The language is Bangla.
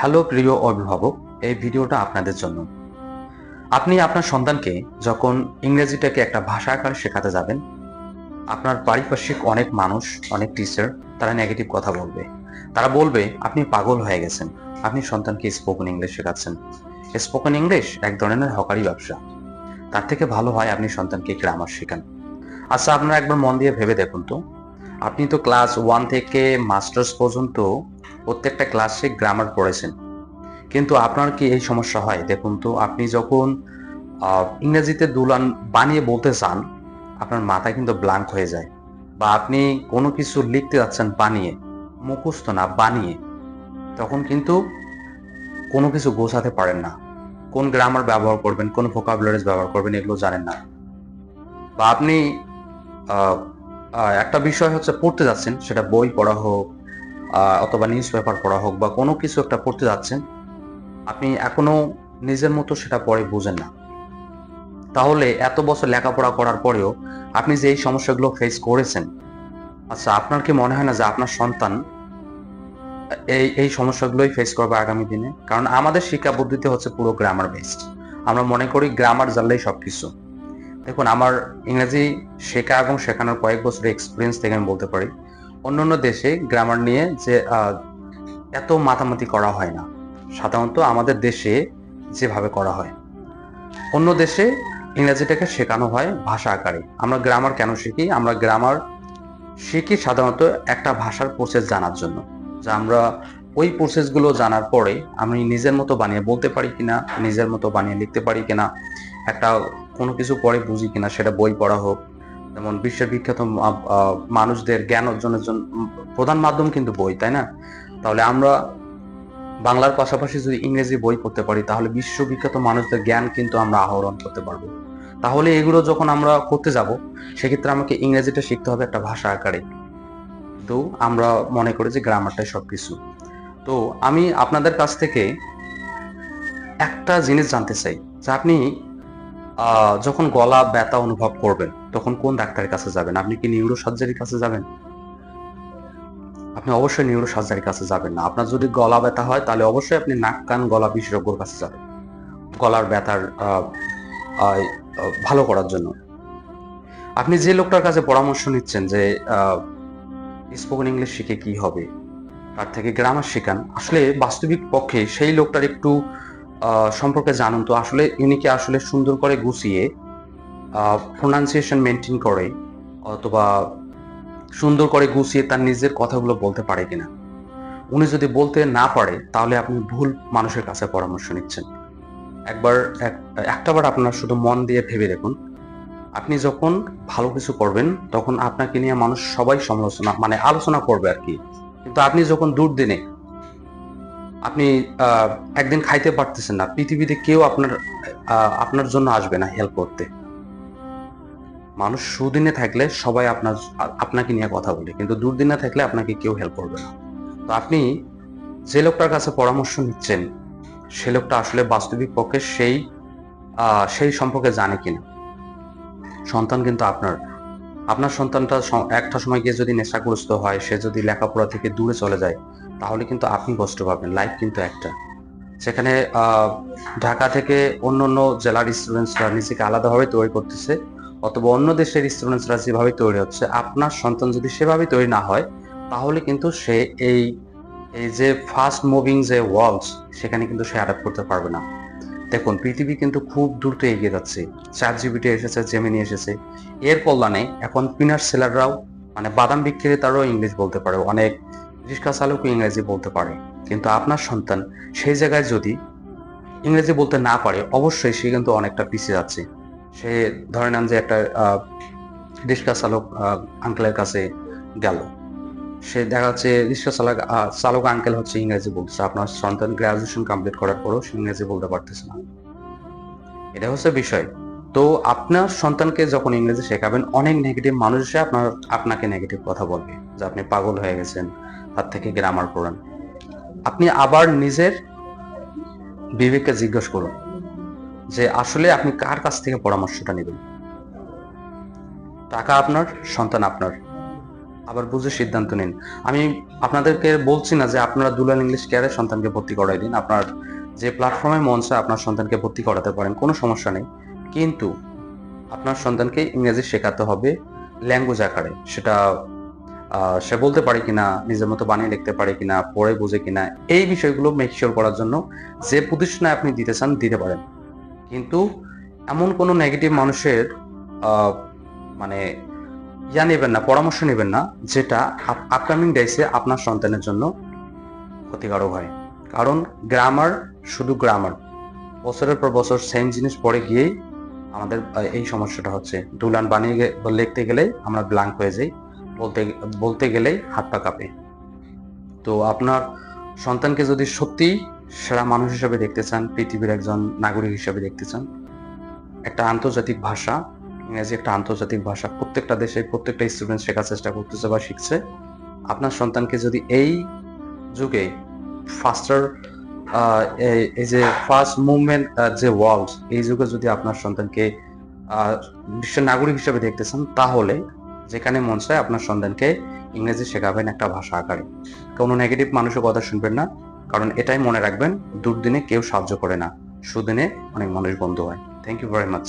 হ্যালো প্রিয় অভিভাবক, এই ভিডিওটা আপনাদের জন্য। আপনি আপনার সন্তানকে যখন ইংরেজিটাকে একটা ভাষা আকারে শেখাতে যাবেন, আপনার পারিপার্শ্বিক অনেক মানুষ, অনেক টিচার তারা নেগেটিভ কথা বলবে। তারা বলবে আপনি পাগল হয়ে গেছেন, আপনি সন্তানকে স্পোকেন ইংলিশ শেখাচ্ছেন। স্পোকেন ইংলিশ এক ধরনের হকারি ব্যবসা। তার থেকে ভালো হয় আপনি সন্তানকে গ্রামার শেখান। আচ্ছা, আপনারা একবার মন দিয়ে ভেবে দেখুন তো, আপনি তো ক্লাস 1 থেকে মাস্টার্স পর্যন্ত প্রত্যেকটা ক্লাসে গ্রামার পড়েছেন, কিন্তু আপনার কি এই সমস্যা হয়? দেখুন তো, আপনি যখন ইংরেজিতে দুলান বানিয়ে বলতে চান, আপনার মাথা কিন্তু ব্ল্যাঙ্ক হয়ে যায়। বা আপনি কোনো কিছু লিখতে যাচ্ছেন বানিয়ে, মুখস্থ না বানিয়ে, তখন কিন্তু কোনো কিছু গোছাতে পারেন না। কোন গ্রামার ব্যবহার করবেন, কোন ভোকাবুলারিজ ব্যবহার করবেন, এগুলো জানেন না। বা আপনি আহ, একটা বিষয় হচ্ছে পড়তে যাচ্ছেন, সেটা বই পড়া হোক অথবা নিউজ পেপার পড়া হোক বা কোনো কিছু একটা পড়তে যাচ্ছেন, আপনি এখনো নিজের মতো সেটা পড়ে বুঝেন না। তাহলে এত বছর লেখাপড়া করার পরেও আপনি যে এই সমস্যাগুলো ফেস করেছেন, আচ্ছা আপনার কি মনে হয় না যে আপনার সন্তান এই এই সমস্যাগুলোই ফেস করবে আগামী দিনে? কারণ আমাদের শিক্ষা পদ্ধতি হচ্ছে পুরো গ্রামার বেসড। আমরা মনে করি গ্রামার জানলেই সবকিছু। দেখুন, আমার ইংরেজি শেখা এবং শেখানোর কয়েক বছরের এক্সপিরিয়েন্স থেকে আমি বলতে পারি, অন্যান্য দেশে গ্রামার নিয়ে যে এত মাতামাতি করা হয় না। সাধারণত আমাদের দেশে যেভাবে করা হয়, অন্য দেশে ইংরেজিটাকে শেখানো হয় ভাষা আকারে। আমরা গ্রামার কেন শিখি? আমরা গ্রামার শিখি সাধারণত একটা ভাষার প্রসেস জানার জন্য, যে আমরা ওই প্রসেসগুলো জানার পরে আমি নিজের মতো বানিয়ে বলতে পারি কিনা, নিজের মতো বানিয়ে লিখতে পারি কিনা, একটা কোনো কিছু পরে বুঝি কিনা, সেটা বই পড়া হোক। যেমন বিশ্বের বিখ্যাত মানুষদের জ্ঞান অর্জনের জন্য প্রধান মাধ্যম কিন্তু বই, তাই না? তাহলে আমরা বাংলার পাশাপাশি যদি ইংরেজি বই পড়তে পারি, তাহলে বিশ্ববিখ্যাত মানুষদের জ্ঞান কিন্তু আমরা আহরণ করতে পারবো। তাহলে এগুলো যখন আমরা করতে যাব, সেক্ষেত্রে আমাকে ইংরেজিটা শিখতে হবে একটা ভাষা আকারে। তো আমরা মনে করি যে গ্রামারটাই সবকিছু। তো আমি আপনাদের কাছ থেকে একটা জিনিস জানতে চাই, যে আপনি যখন গলা ব্যথা অনুভব করবেন, তখন কোন ডাক্তারের কাছে যাবেন? আপনি কি নিউরো সার্জারির কাছে যাবেন? আপনি অবশ্যই নিউরো সার্জারির কাছে যাবেন না। আপনার যদি গলা ব্যথা হয়, তাহলে অবশ্যই আপনি নাক কান গলা বিশেষজ্ঞর কাছে যাবেন গলার ব্যথার ভালো করার জন্য। আপনি যে লোকটার কাছে পরামর্শ নিচ্ছেন যে স্পোকেন ইংলিশ শিখে কি হবে, তার থেকে গ্রামার শেখান, আসলে বাস্তবিক পক্ষে সেই লোকটার একটু সম্পর্কে জানুন তো, আসলে ইনি কি আসলে সুন্দর করে গুছিয়ে প্রোনাউন্সিয়েশন মেনটেন করে, অথবা সুন্দর করে গুছিয়ে তার নিজের কথাগুলো বলতে পারে কিনা। উনি যদি বলতে না পারে, তাহলে আপনি ভুল মানুষের কাছে পরামর্শ নিচ্ছেন। একবার একটাবার আপনার শুধু মন দিয়ে ভেবে দেখুন, আপনি যখন ভালো কিছু করবেন, তখন আপনাকে নিয়ে মানুষ সবাই সমালোচনা মানে আলোচনা করবে আর কি। কিন্তু আপনি যখন দুর্দিনে, আপনি একদিন খাইতে পারতেছেন না, পৃথিবীতে কেউ আপনার জন্য আসবে না হেল্প করতে। মানুষ সুদিনে থাকলে সবাই আপনাকে নিয়ে কথা বলে, কিন্তু দুর্দিনে থাকলে আপনাকে কেউ হেল্প করবে না। তো আপনি যে লোকটার কাছে পরামর্শ নিচ্ছেন, সে লোকটা আসলে বাস্তবিক পক্ষে সেই সম্পর্কে জানে কিনা। সন্তান কিন্তু আপনার আপনার সন্তানটা একটা সময় গিয়ে যদি নেশাগ্রস্ত হয়, সে যদি লেখাপড়া থেকে দূরে চলে যায়, তাহলে কিন্তু আপনি কষ্ট পাবেন। লাইফ কিন্তু একটা, সেখানে ঢাকা থেকে অন্য অন্য জেলার স্টুডেন্টসরা নিজেকে আলাদাভাবে তৈরি করতেছে, অথবা অন্য দেশের স্টুডেন্টসরা যেভাবে তৈরি হচ্ছে, আপনার সন্তান যদি সেভাবে তৈরি না হয়, তাহলে কিন্তু সে এই এই যে ফাস্ট মুভিং যে ওয়ার্ল্ড, সেখানে কিন্তু সে অ্যাডাপ্ট করতে পারবে না। দেখুন, পৃথিবী কিন্তু খুব দ্রুত এগিয়ে যাচ্ছে। চ্যাটজিপিটি এসেছে, জেমিনি এসেছে, এর কল্যাণে এখন পিনাট সেলাররাও মানে বাদাম বিক্রেতারাও ইংলিশ বলতে পারে, অনেক রিক্সা চালকও ইংরেজি বলতে পারে। কিন্তু আপনার সন্তান সেই জায়গায় যদি ইংরেজি বলতে না পারে, অবশ্যই সে কিন্তু অনেকটা পিছিয়ে যাচ্ছে। সে ধরে নেন যে একটা রিক্সা চালক আঙ্কেলের কাছে গেল, সে দেখা যাচ্ছে রিক্সা চালক আঙ্কেল হচ্ছে ইংরেজি বলছে, আপনার সন্তান গ্রাজুয়েশন কমপ্লিট করার পরেও সে ইংরেজি বলতে পারতেছে না। এটা হচ্ছে বিষয়। তো আপনার সন্তানকে যখন ইংরেজি শেখাবেন, অনেক নেগেটিভ মানুষ এসে আপনাকে নেগেটিভ কথা বলবে, যে আপনি পাগল হয়ে গেছেন, তার থেকে গ্রামার পড়ান। আপনি আবার নিজের বিবেককে জিজ্ঞেস করুন যে আসলে আপনি কার কাছ থেকে পরামর্শটা নেবেন। টাকা আপনার, সন্তান আপনার। আবার বুঝে সিদ্ধান্ত নিন। আমি আপনাদেরকে বলছি না যে আপনারা দুলাল ইংলিশ কেয়ারে সন্তানকে ভর্তি করাই দিন। আপনার যে প্ল্যাটফর্মে মন চায় আপনার সন্তানকে ভর্তি করাতে পারেন, কোনো সমস্যা নেই। কিন্তু আপনার সন্তানকে ইংরেজি শেখাতে হবে ল্যাঙ্গুয়েজ আকারে। সেটা সে বলতে পারে কিনা, নিজের মতো বানিয়ে লিখতে পারে কিনা, পড়ে বোঝে কিনা, এই বিষয়গুলো মেক শিওর করার জন্য যে প্রতিষ্ঠানে আপনি দিতে চান দিতে পারেন। কিন্তু এমন কোনো নেগেটিভ মানুষের মানে নেবেন না, পরামর্শ নেবেন না, যেটা আপকামিং ডেসে আপনার সন্তানের জন্য ক্ষতিকারক হয়। কারণ গ্রামার শুধু গ্রামার, বছরের পর বছর সেম জিনিস পড়ে গিয়েই আমাদের এই সমস্যাটা হচ্ছে। দুলান বানিয়ে লিখতে গেলেই আমরা ব্ল্যাঙ্ক হয়ে যাই, বলতে বলতে গেলেই হাত পা কাঁপে। তো আপনার সন্তানকে যদি সত্যিই সেরা মানুষ হিসেবে দেখতে চান, পৃথিবীর একজন নাগরিক হিসেবে দেখতে চান, একটা আন্তর্জাতিক ভাষা, ইংরেজি একটা আন্তর্জাতিক ভাষা, প্রত্যেকটা দেশে প্রত্যেকটা স্টুডেন্ট শেখার চেষ্টা করতেছে বা শিখছে। আপনার সন্তানকে যদি এই যুগে ফাস্টার এই যে ফাস্ট মুভমেন্ট যে ওয়ার্ল্ড, এই যুগে যদি আপনার সন্তানকে বিশ্বের নাগরিক হিসেবে দেখতে চান, তাহলে যেখানে মন চায় আপনার সন্তানকে ইংরেজি শেখাবেন একটা ভাষা আকারে। কোনো নেগেটিভ মানুষের কথা শুনবেন না, কারণ এটাই মনে রাখবেন, দুর্দিনে কেউ সাহায্য করে না, সুদিনে অনেক মানুষ বন্ধু হয়। Thank you very much.